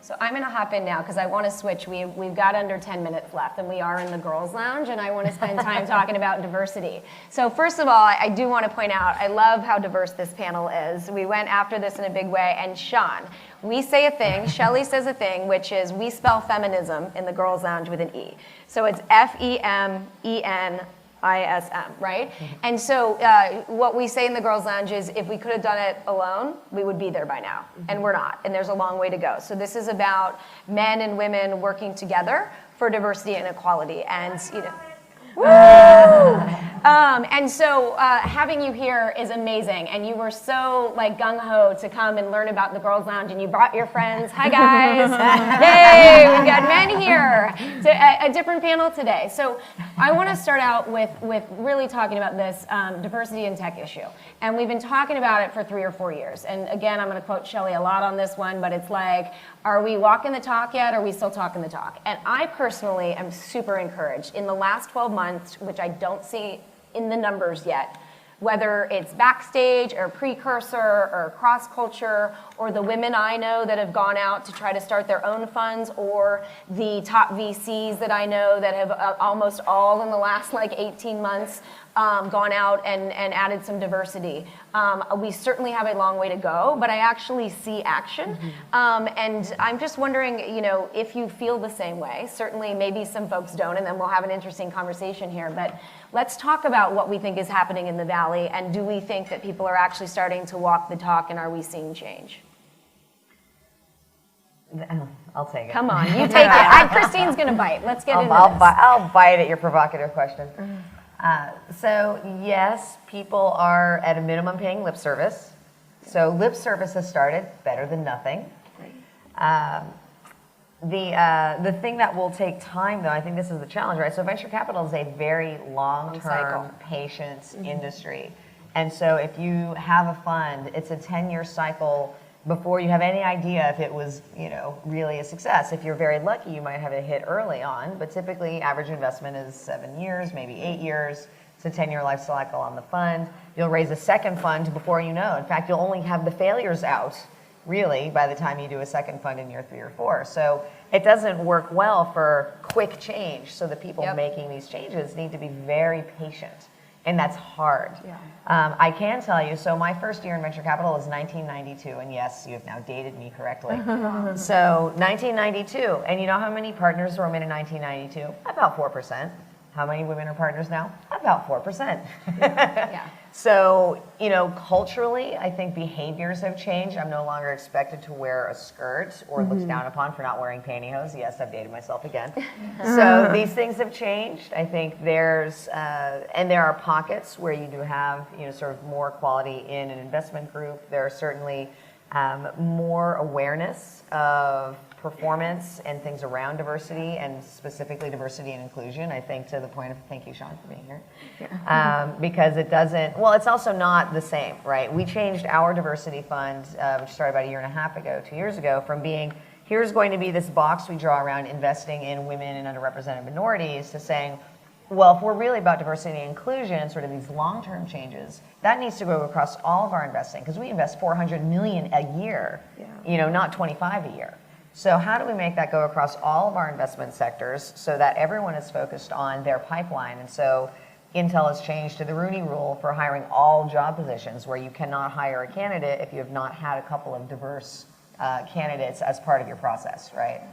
So I'm going to hop in now because I want to switch. We've got under 10 minutes left, and we are in the girls' lounge, and I want to spend time talking about diversity. So first of all, I do want to point out, I love how diverse this panel is. We went after this in a big way, and Sean, we say a thing, Shelly says a thing, which is we spell feminism in the girls' lounge with an E. So it's FEMENISM, right? And so what we say in the girls' lounge is if we could have done it alone, we would be there by now. And we're not. And there's a long way to go. So this is about men and women working together for diversity and equality. And, you know, and so having you here is amazing, and you were so like gung-ho to come and learn about the girls' lounge, and you brought your friends. Hi guys! Yay! We've got men here. A different panel today. So I want to start out with really talking about this diversity in tech issue, and we've been talking about it for 3 or 4 years. And again, I'm going to quote Shelly a lot on this one, but it's like, are we walking the talk yet? Or are we still talking the talk? And I personally am super encouraged. In the last 12 months, which I don't see in the numbers yet, whether it's backstage or precursor or cross-culture or the women I know that have gone out to try to start their own funds, or the top VCs that I know that have almost all in the last like 18 months gone out and added some diversity. We certainly have a long way to go, but I actually see action. And I'm just wondering, you know, if you feel the same way. Certainly maybe some folks don't, and then we'll have an interesting conversation here. But let's talk about what we think is happening in the Valley, and do we think that people are actually starting to walk the talk, and are we seeing change? I'll take it. Come on, you take it. Christine's going to bite. Let's get into this. I'll bite at your provocative question. So yes, people are at a minimum paying lip service. So lip service has started, better than nothing. The thing that will take time, though, I think this is the challenge, right? So venture capital is a very long-term, patient industry. And so if you have a fund, it's a 10-year cycle before you have any idea if it was, you know, really a success. If you're very lucky, you might have a hit early on, but typically average investment is 7 years, maybe 8 years. It's a 10-year life cycle on the fund. You'll raise a second fund before you know. In fact, you'll only have the failures out, really, by the time you do a second fund in year 3 or 4. So it doesn't work well for quick change. So the people making these changes need to be very patient. And that's hard. I can tell you, so my first year in venture capital was 1992, and yes, you have now dated me correctly. So 1992, and you know how many partners were women in 1992? About 4%. How many women are partners now? About 4%. So, you know, culturally, I think behaviors have changed. I'm no longer expected to wear a skirt or looked down upon for not wearing pantyhose. Yes, I've dated myself again. So these things have changed. I think there's, and there are pockets where you do have, you know, sort of more quality in an investment group. There are certainly more awareness of performance and things around diversity, and specifically diversity and inclusion. I think to the point of, thank you, Sean, for being here. Because it doesn't, well, it's also not the same, right? We changed our diversity fund, which started about 1.5 years ago, 2 years ago, from being, here's going to be this box we draw around investing in women and underrepresented minorities, to saying, well, if we're really about diversity and inclusion, sort of these long-term changes, that needs to go across all of our investing, because we invest $400 million a year, you know, not 25 a year. So how do we make that go across all of our investment sectors so that everyone is focused on their pipeline? And so Intel has changed to the Rooney Rule for hiring all job positions, where you cannot hire a candidate if you have not had a couple of diverse candidates as part of your process, right?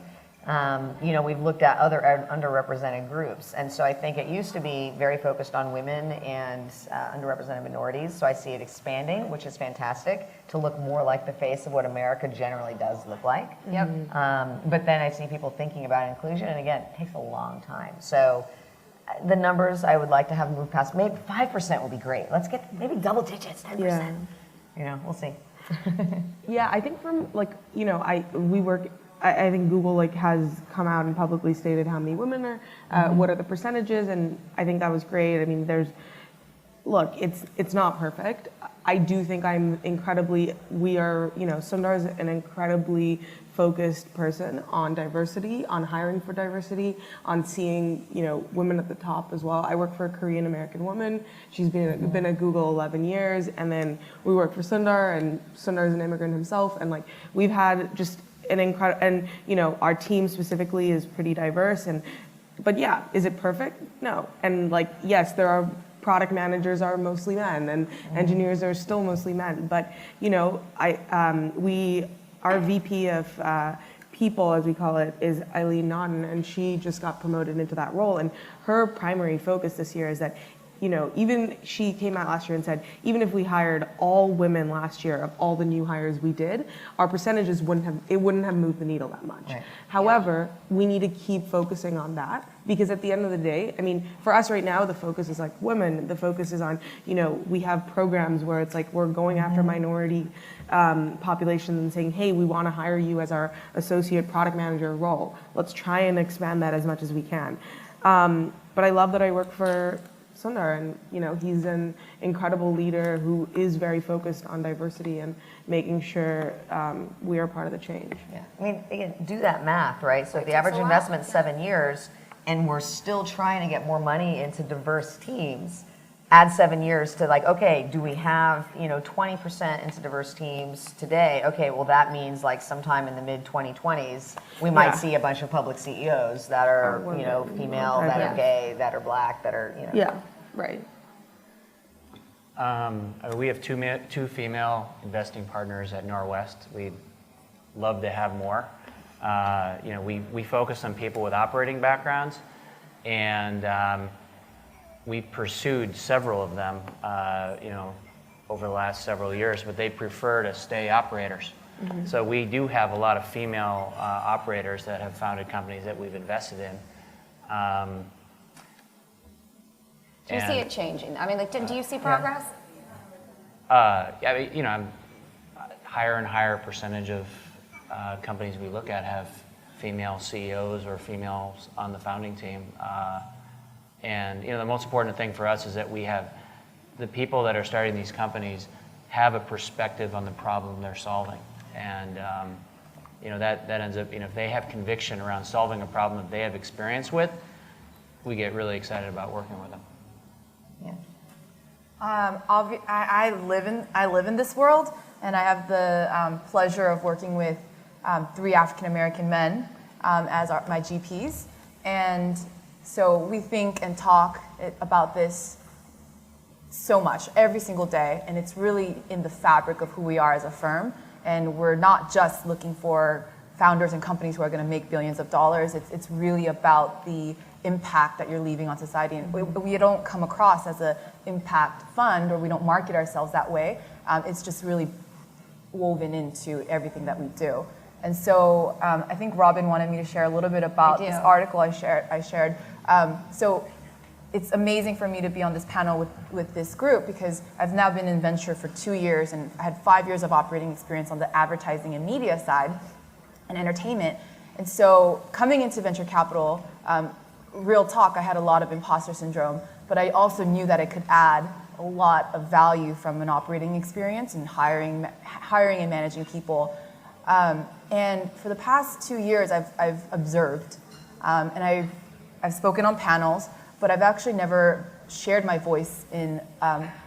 You know, we've looked at other underrepresented groups. And so I think it used to be very focused on women and underrepresented minorities. So I see it expanding, which is fantastic, to look more like the face of what America generally does look like. But then I see people thinking about inclusion, and again, it takes a long time. So the numbers I would like to have moved past, maybe 5% would be great. Let's get maybe double digits, 10%. You know, we'll see. I think from, like, you know, I think Google like has come out and publicly stated how many women are, what are the percentages, and I think that was great. I mean, look, it's not perfect. I do think we are, you know, Sundar is an incredibly focused person on diversity, on hiring for diversity, on seeing, you know, women at the top as well. I work for a Korean American woman. She's been at Google 11 years, and then we work for Sundar, and Sundar is an immigrant himself, and like we've had just an incredible, and our team specifically is pretty diverse. But yeah, is it perfect? No. And like, yes, there are product managers are mostly men, and engineers are still mostly men. But our VP of people, as we call it, is Eileen Naughton, and she just got promoted into that role. And her primary focus this year is that, even she came out last year and said, even if we hired all women last year of all the new hires we did, our percentages wouldn't have moved the needle that much. Right. However, we need to keep focusing on that, because at the end of the day, I mean, for us right now, the focus is like women. The focus is on, we have programs where it's like we're going after minority populations and saying, hey, we want to hire you as our associate product manager role. Let's try and expand that as much as we can. But I love that I work for Sundar, and he's an incredible leader who is very focused on diversity and making sure we are part of the change. Yeah. I mean, again, do that math, right? So if the average investment's 7 years, and we're still trying to get more money into diverse teams, add 7 years to like, okay, do we have 20% into diverse teams today? Okay, well that means like sometime in the mid 2020s, we might see a bunch of public CEOs that are female, that are gay, that are black, that are Yeah, right. We have two female investing partners at Norwest. We'd love to have more. We focus on people with operating backgrounds, and we pursued several of them, over the last several years, but they prefer to stay operators. Mm-hmm. So we do have a lot of female operators that have founded companies that we've invested in. Do you see it changing? I mean, like, do you see progress? Higher and higher percentage of companies we look at have female CEOs or females on the founding team. And the most important thing for us is that we have the people that are starting these companies have a perspective on the problem they're solving. And that ends up, if they have conviction around solving a problem that they have experience with, we get really excited about working with them. Yeah. I live in this world, and I have the pleasure of working with 3 African American men as my GPs, and so we think and talk about this so much every single day, and it's really in the fabric of who we are as a firm. And we're not just looking for founders and companies who are going to make billions of dollars. It's really about the impact that you're leaving on society. And we don't come across as an impact fund, or we don't market ourselves that way. It's just really woven into everything that we do. And so I think Robin wanted me to share a little bit about this article I shared. So it's amazing for me to be on this panel with this group, because I've now been in venture for 2 years, and I had 5 years of operating experience on the advertising and media side and entertainment. And so coming into venture capital, real talk, I had a lot of imposter syndrome, but I also knew that I could add a lot of value from an operating experience and hiring and managing people. And for the past 2 years, I've observed, and I've spoken on panels, but I've actually never shared my voice in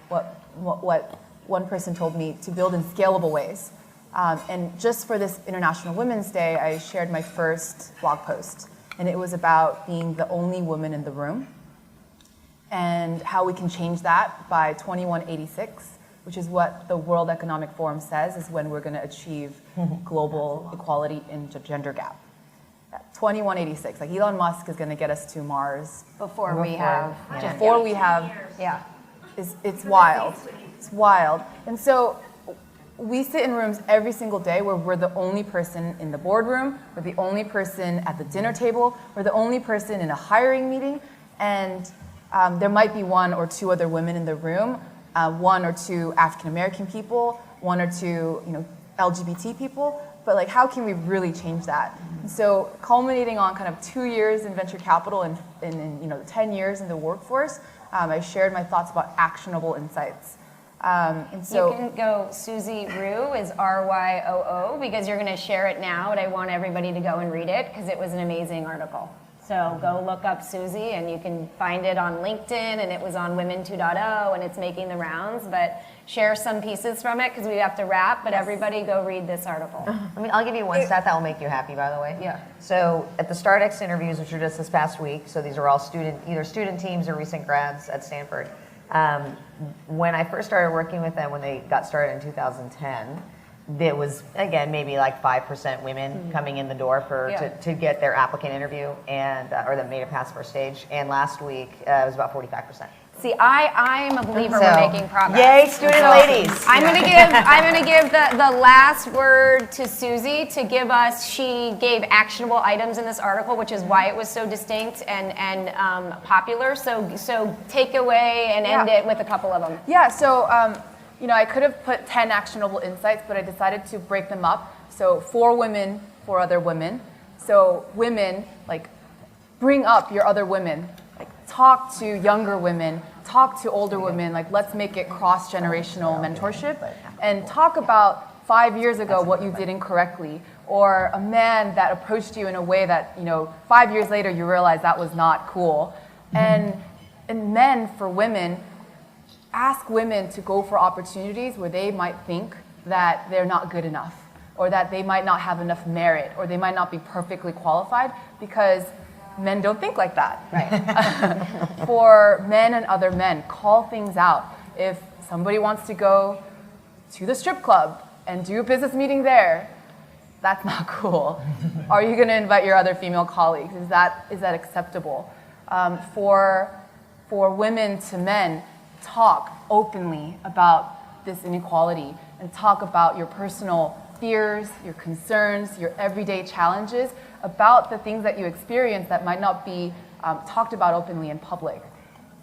what one person told me to build in scalable ways. And just for this International Women's Day, I shared my first blog post, and it was about being the only woman in the room and how we can change that by 2186, which is what the World Economic Forum says is when we're going to achieve global equality in gender gap. 2186, like Elon Musk is going to get us to Mars Before we have. yeah, it's wild. It's wild. And so we sit in rooms every single day where we're the only person in the boardroom, we're the only person at the dinner table, we're the only person in a hiring meeting, and there might be 1 or 2 other women in the room, 1 or 2 African American people, 1 or 2 LGBT people, but like how can we really change that? And so culminating on kind of 2 years in venture capital and 10 years in the workforce, I shared my thoughts about actionable insights. And so you can go, Susie Rue is RYOO, because you're going to share it now, and I want everybody to go and read it because it was an amazing article. So go look up Susie, and you can find it on LinkedIn, and it was on Women 2.0, and it's making the rounds. But share some pieces from it because we have to wrap. But everybody go read this article. I'll give you one stat that will make you happy, by the way. Yeah. So at the StartX interviews, which were just this past week, so these are all either student teams or recent grads at Stanford. When I first started working with them, when they got started in 2010, there was, again, maybe like 5% women coming in the door to get their applicant interview and or that made it past first stage. And last week, it was about 45%. See, I'm a believer we're making progress. Yay, student ladies. I'm gonna give the last word to Susie to give us. She gave actionable items in this article, which is why it was so distinct and popular. So take away and end it with a couple of them. Yeah, so I could have put 10 actionable insights, but I decided to break them up. So for women, for other women. So women, like, bring up your other women. Like, talk to younger women, talk to older women. Like, let's make it cross-generational mentorship. And talk about 5 years ago what you did incorrectly, or a man that approached you in a way that, 5 years later you realize that was not cool. And men, for women, ask women to go for opportunities where they might think that they're not good enough, or that they might not have enough merit, or they might not be perfectly qualified, because men don't think like that. Right. For men and other men, call things out. If somebody wants to go to the strip club and do a business meeting there, that's not cool. Are you going to invite your other female colleagues? Is that acceptable? For women to men, talk openly about this inequality and talk about your personal fears, your concerns, your everyday challenges, about the things that you experience that might not be talked about openly in public.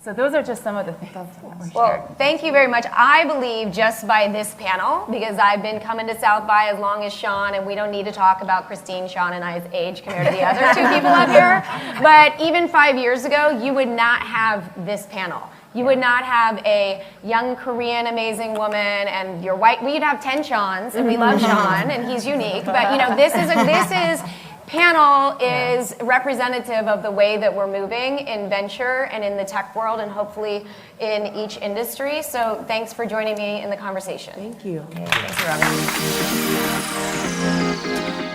So those are just some of the things we shared. Well, thank you very much. I believe just by this panel, because I've been coming to South by as long as Sean, and we don't need to talk about Christine, Sean, and I's age compared to the other two people up here. But even 5 years ago, you would not have this panel. You would not have a young Korean amazing woman and your white. We'd have 10 Seans, and we love Sean, and he's unique. But this panel is representative of the way that we're moving in venture and in the tech world, and hopefully in each industry. So thanks for joining me in the conversation. Thank you. Thanks for having me.